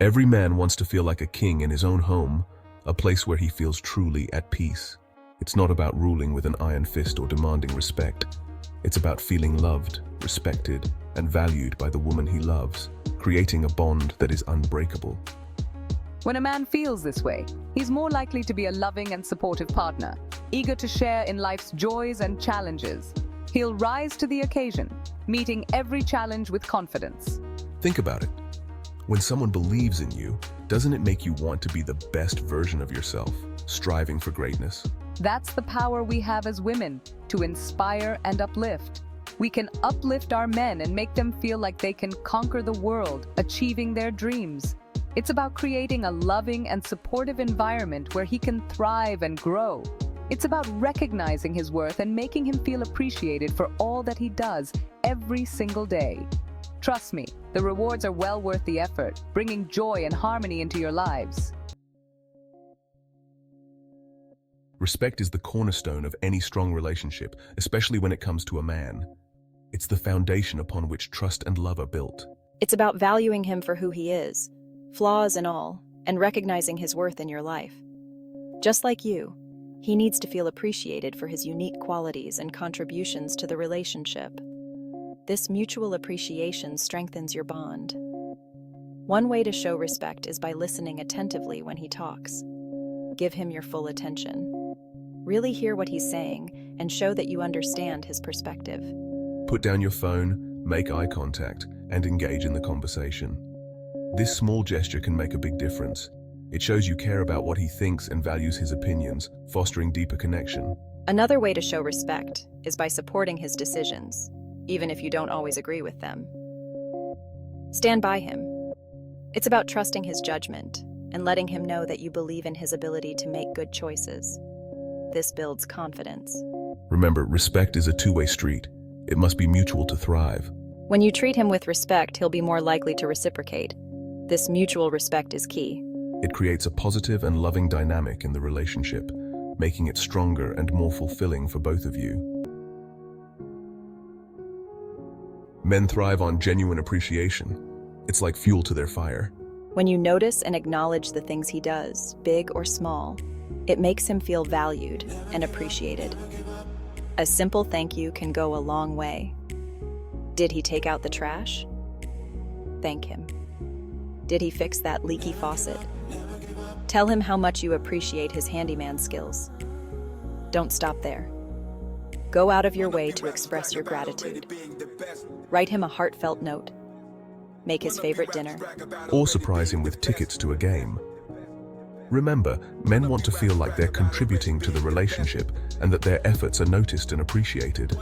Every man wants to feel like a king in his own home, a place where he feels truly at peace. It's not about ruling with an iron fist or demanding respect. It's about feeling loved, respected, and valued by the woman he loves, creating a bond that is unbreakable. When a man feels this way, he's more likely to be a loving and supportive partner, eager to share in life's joys and challenges. He'll rise to the occasion, meeting every challenge with confidence. Think about it. When someone believes in you, doesn't it make you want to be the best version of yourself, striving for greatness? That's the power we have as women, to inspire and uplift. We can uplift our men and make them feel like they can conquer the world, achieving their dreams. It's about creating a loving and supportive environment where he can thrive and grow. It's about recognizing his worth and making him feel appreciated for all that he does every single day. Trust me, the rewards are well worth the effort, bringing joy and harmony into your lives. Respect is the cornerstone of any strong relationship, especially when it comes to a man. It's the foundation upon which trust and love are built. It's about valuing him for who he is, flaws and all, and recognizing his worth in your life. Just like you, he needs to feel appreciated for his unique qualities and contributions to the relationship. This mutual appreciation strengthens your bond. One way to show respect is by listening attentively when he talks. Give him your full attention. Really hear what he's saying and show that you understand his perspective. Put down your phone, make eye contact, and engage in the conversation. This small gesture can make a big difference. It shows you care about what he thinks and values his opinions, fostering deeper connection. Another way to show respect is by supporting his decisions, even if you don't always agree with them. Stand by him. It's about trusting his judgment and letting him know that you believe in his ability to make good choices. This builds confidence. Remember, respect is a two-way street. It must be mutual to thrive. When you treat him with respect, he'll be more likely to reciprocate. This mutual respect is key. It creates a positive and loving dynamic in the relationship, making it stronger and more fulfilling for both of you. Men thrive on genuine appreciation. It's like fuel to their fire. When you notice and acknowledge the things he does, big or small, it makes him feel valued and appreciated. A simple thank you can go a long way. Did he take out the trash? Thank him. Did he fix that leaky faucet? Tell him how much you appreciate his handyman skills. Don't stop there. Go out of your way to express your gratitude. Write him a heartfelt note. Make his favorite dinner. Or surprise him with tickets to a game. Remember, men want to feel like they're contributing to the relationship and that their efforts are noticed and appreciated.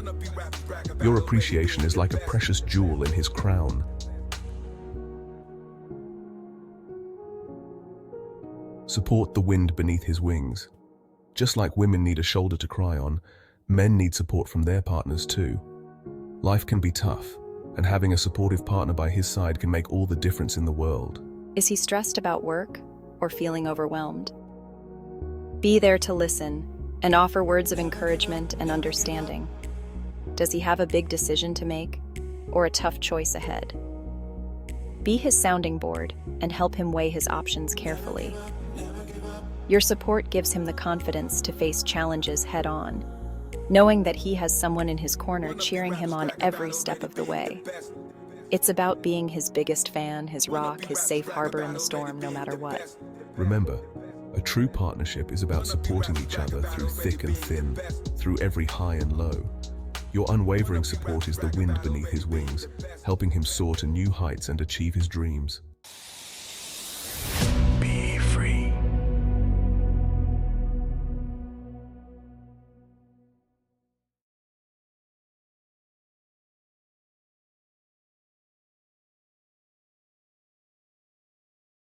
Your appreciation is like a precious jewel in his crown. Support the wind beneath his wings. Just like women need a shoulder to cry on, men need support from their partners too. Life can be tough, and having a supportive partner by his side can make all the difference in the world. Is he stressed about work or feeling overwhelmed? Be there to listen and offer words of encouragement and understanding. Does he have a big decision to make or a tough choice ahead? Be his sounding board and help him weigh his options carefully. Your support gives him the confidence to face challenges head-on, knowing that he has someone in his corner cheering him on every step of the way. It's about being his biggest fan, his rock, his safe harbor in the storm, no matter what. Remember, a true partnership is about supporting each other through thick and thin, through every high and low. Your unwavering support is the wind beneath his wings, helping him soar to new heights and achieve his dreams.